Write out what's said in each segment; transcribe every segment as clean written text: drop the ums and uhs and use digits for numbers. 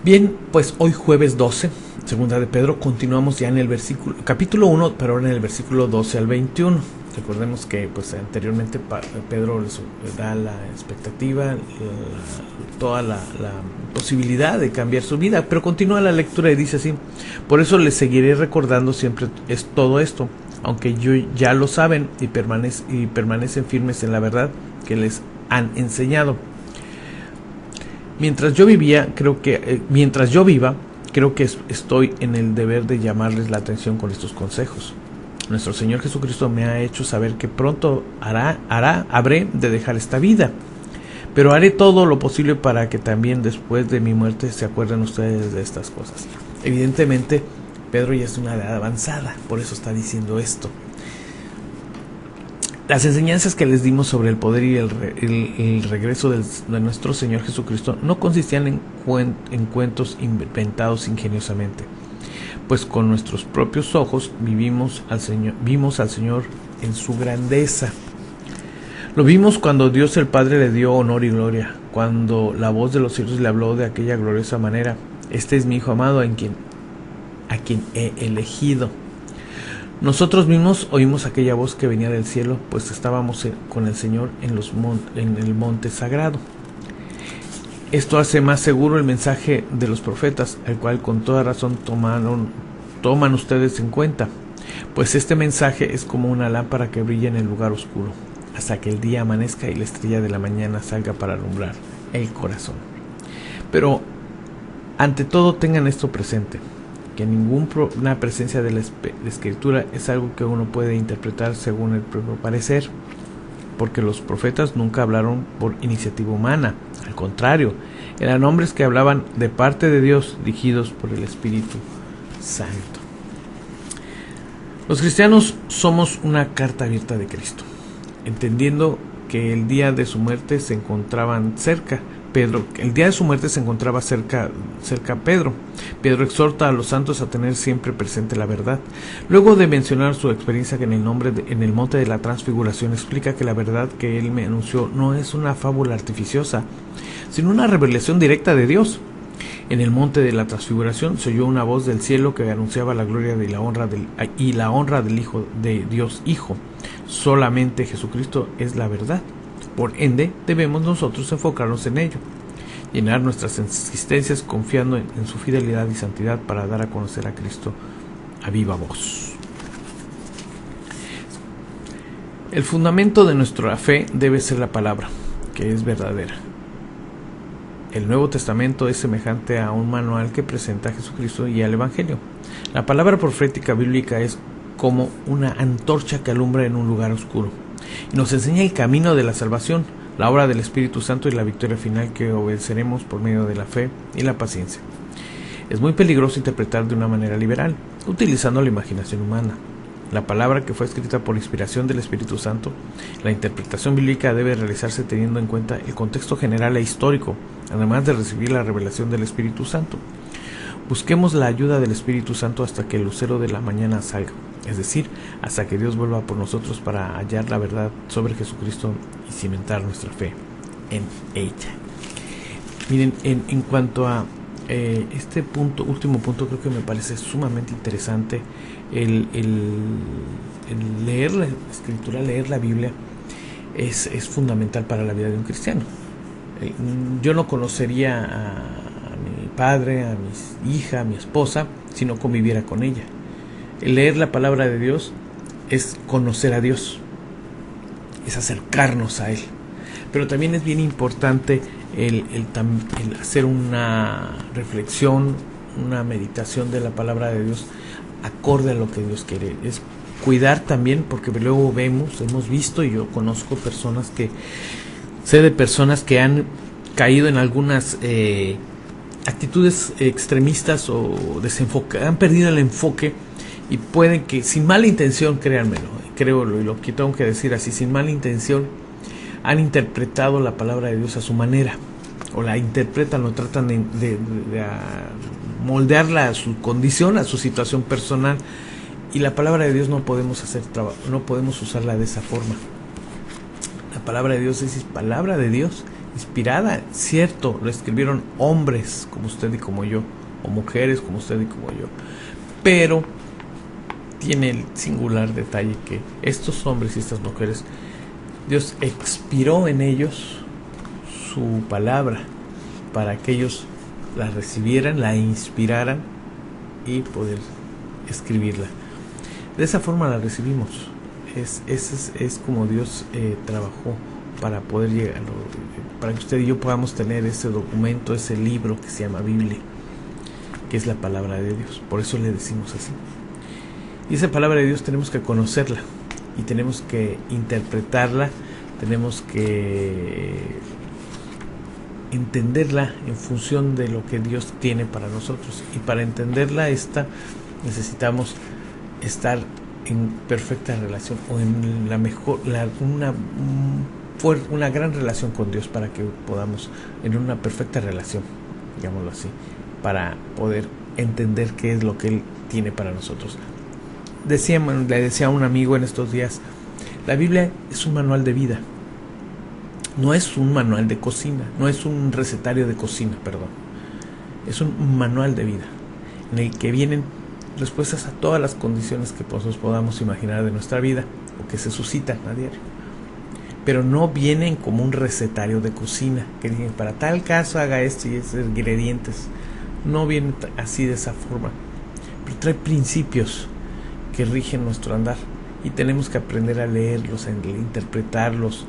Bien, pues hoy jueves 12, segunda de Pedro, continuamos ya en el capítulo 1, pero ahora en el versículo 12 al 21. Recordemos que pues anteriormente Pedro les da la expectativa, toda la posibilidad de cambiar su vida, pero continúa la lectura y dice así: por eso les seguiré recordando siempre es todo esto, aunque ya lo saben y permanecen firmes en la verdad que les han enseñado. Mientras yo viva, creo que estoy en el deber de llamarles la atención con estos consejos. Nuestro Señor Jesucristo me ha hecho saber que pronto habré de dejar esta vida, pero haré todo lo posible para que también después de mi muerte se acuerden ustedes de estas cosas. Evidentemente, Pedro ya es una edad avanzada, por eso está diciendo esto. Las enseñanzas que les dimos sobre el poder y el regreso de nuestro Señor Jesucristo no consistían en cuentos inventados ingeniosamente, pues con nuestros propios ojos vimos al Señor en su grandeza. Lo vimos cuando Dios el Padre le dio honor y gloria, cuando la voz de los cielos le habló de aquella gloriosa manera: este es mi Hijo amado, a quien he elegido. Nosotros mismos oímos aquella voz que venía del cielo, pues estábamos con el Señor en el monte sagrado. Esto hace más seguro el mensaje de los profetas, el cual con toda razón toman ustedes en cuenta, pues este mensaje es como una lámpara que brilla en el lugar oscuro, hasta que el día amanezca y la estrella de la mañana salga para alumbrar el corazón. Pero ante todo tengan esto presente, que ninguna presencia de la escritura es algo que uno puede interpretar según el propio parecer, porque los profetas nunca hablaron por iniciativa humana, al contrario, eran hombres que hablaban de parte de Dios, dirigidos por el Espíritu Santo. Los cristianos somos una carta abierta de Cristo, entendiendo que el día de su muerte se encontraban cerca. El día de su muerte se encontraba cerca Pedro. Pedro exhorta a los santos a tener siempre presente la verdad. Luego de mencionar su experiencia en el monte de la transfiguración, explica que la verdad que él me anunció no es una fábula artificiosa, sino una revelación directa de Dios. En el monte de la transfiguración se oyó una voz del cielo que anunciaba la gloria y la honra del Hijo de Dios Hijo. Solamente Jesucristo es la verdad. Por ende, debemos nosotros enfocarnos en ello, llenar nuestras existencias confiando en su fidelidad y santidad para dar a conocer a Cristo a viva voz. El fundamento de nuestra fe debe ser la palabra, que es verdadera. El Nuevo Testamento es semejante a un manual que presenta a Jesucristo y al Evangelio. La palabra profética bíblica es como una antorcha que alumbra en un lugar oscuro y nos enseña el camino de la salvación, la obra del Espíritu Santo y la victoria final que obedeceremos por medio de la fe y la paciencia. Es muy peligroso interpretar de una manera liberal, utilizando la imaginación humana. La palabra que fue escrita por inspiración del Espíritu Santo, la interpretación bíblica debe realizarse teniendo en cuenta el contexto general e histórico, además de recibir la revelación del Espíritu Santo. Busquemos la ayuda del Espíritu Santo hasta que el lucero de la mañana salga, es decir, hasta que Dios vuelva por nosotros para hallar la verdad sobre Jesucristo y cimentar nuestra fe en ella. Miren, en cuanto a este último punto, creo que me parece sumamente interesante el leer la Escritura, leer la Biblia es fundamental para la vida de un cristiano. Yo no conocería a mi padre, a mi hija, a mi esposa, si no conviviera con ella. El leer la palabra de Dios es conocer a Dios, es acercarnos a Él. Pero también es bien importante el hacer una reflexión, una meditación de la palabra de Dios acorde a lo que Dios quiere. Es cuidar también, porque luego hemos visto, y yo conozco sé de personas que han caído en algunas actitudes extremistas o han perdido el enfoque, y pueden que sin mala intención, créanmelo, y lo que tengo que decir así, sin mala intención, han interpretado la palabra de Dios a su manera, o la interpretan o tratan de moldearla a su condición, a su situación personal, y la palabra de Dios no podemos usarla de esa forma. La palabra de Dios es palabra de Dios, inspirada, cierto, lo escribieron hombres como usted y como yo, o mujeres como usted y como yo, pero tiene el singular detalle que estos hombres y estas mujeres, Dios expiró en ellos su palabra para que ellos la recibieran, la inspiraran y poder escribirla. De esa forma la recibimos. Es como Dios trabajó para poder llegar, para que usted y yo podamos tener ese documento, ese libro que se llama Biblia, que es la palabra de Dios. Por eso le decimos así. Y esa palabra de Dios tenemos que conocerla y tenemos que interpretarla, tenemos que entenderla en función de lo que Dios tiene para nosotros. Y para entenderla necesitamos estar en perfecta relación o en la mejor, una gran relación con Dios, para que podamos, en una perfecta relación, digámoslo así, para poder entender qué es lo que Él tiene para nosotros. Le decía a un amigo en estos días, la Biblia es un manual de vida, no es un manual de cocina, no es un recetario de cocina, perdón, es un manual de vida en el que vienen respuestas a todas las condiciones que nosotros podamos imaginar de nuestra vida o que se suscitan a diario, pero no vienen como un recetario de cocina que dicen para tal caso haga esto y esos ingredientes. No viene así, de esa forma, pero trae principios que rigen nuestro andar y tenemos que aprender a leerlos, a interpretarlos,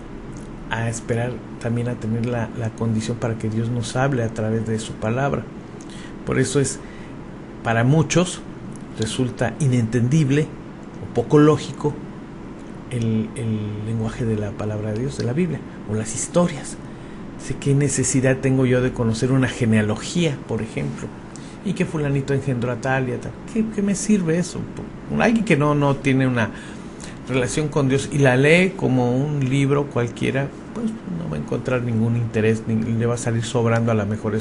a esperar también a tener la condición para que Dios nos hable a través de su palabra. Por eso para muchos resulta inentendible o poco lógico el lenguaje de la palabra de Dios, de la Biblia, o las historias. Sé qué necesidad tengo yo de conocer una genealogía, por ejemplo, y que fulanito engendró a tal y a tal. ¿Qué me sirve eso? Alguien que no tiene una relación con Dios y la lee como un libro cualquiera, pues no va a encontrar ningún interés, ni le va a salir sobrando. A lo mejor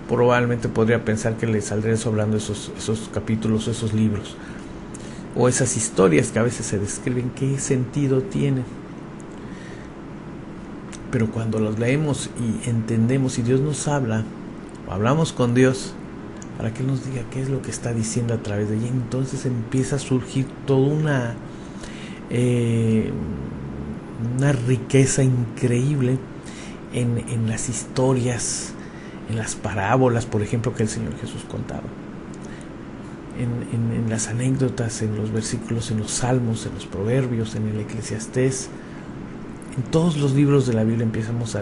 probablemente podría pensar que le saldría sobrando esos capítulos, esos libros, o esas historias que a veces se describen. ¿Qué sentido tienen? Pero cuando los leemos y entendemos y Dios nos habla, o hablamos con Dios para que Él nos diga qué es lo que está diciendo a través de ella, entonces empieza a surgir toda una riqueza increíble en las historias, en las parábolas, por ejemplo, que el Señor Jesús contaba, en las anécdotas, en los versículos, en los salmos, en los proverbios, en el Eclesiastés. En todos los libros de la Biblia empezamos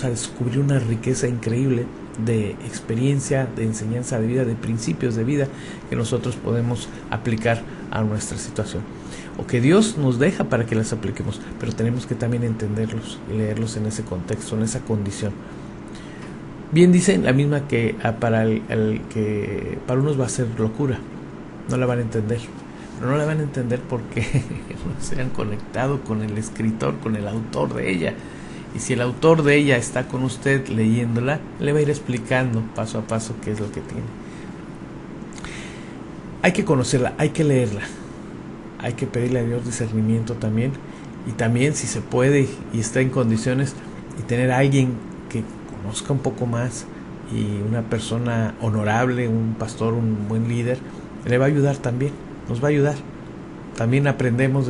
a descubrir una riqueza increíble de experiencia, de enseñanza de vida, de principios de vida que nosotros podemos aplicar a nuestra situación, o que Dios nos deja para que las apliquemos, pero tenemos que también entenderlos y leerlos en ese contexto, en esa condición. Bien dicen la misma que para unos va a ser locura, no la van a entender. Pero no la van a entender porque no se han conectado con el escritor, con el autor de ella. Y si el autor de ella está con usted leyéndola, le va a ir explicando paso a paso qué es lo que tiene. Hay que conocerla, hay que leerla, hay que pedirle a Dios discernimiento también. Y también, si se puede y está en condiciones, y tener a alguien que conozca un poco más, y una persona honorable, un pastor, un buen líder, le va a ayudar también. Nos va a ayudar. También aprendemos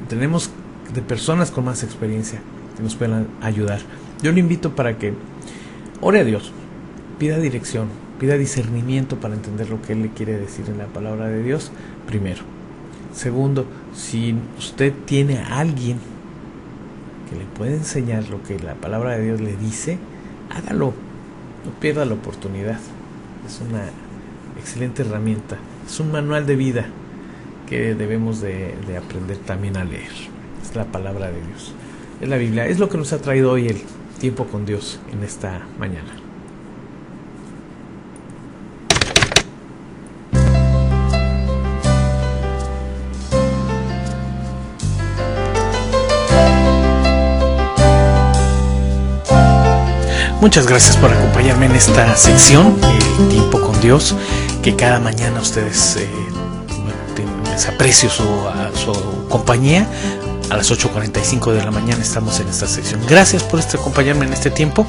tenemos de personas con más experiencia que nos puedan ayudar. Yo le invito para que ore a Dios, pida dirección, pida discernimiento para entender lo que Él le quiere decir en la palabra de Dios, primero. Segundo, si usted tiene a alguien que le puede enseñar lo que la palabra de Dios le dice, hágalo, no pierda la oportunidad. Es una excelente herramienta. Es un manual de vida que debemos de aprender también a leer. Es la palabra de Dios, es la Biblia, es lo que nos ha traído hoy el tiempo con Dios en esta mañana. Muchas gracias por acompañarme en esta sección, el tiempo con Dios, que cada mañana ustedes les aprecio su compañía. A las 8:45 de la mañana estamos en esta sección. Gracias por acompañarme en este tiempo.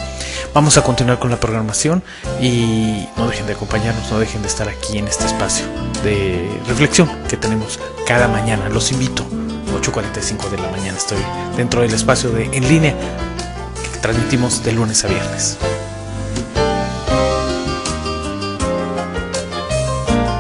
Vamos a continuar con la programación y no dejen de acompañarnos, no dejen de estar aquí en este espacio de reflexión que tenemos cada mañana. Los invito, 8:45 de la mañana estoy dentro del espacio de En Línea que transmitimos de lunes a viernes.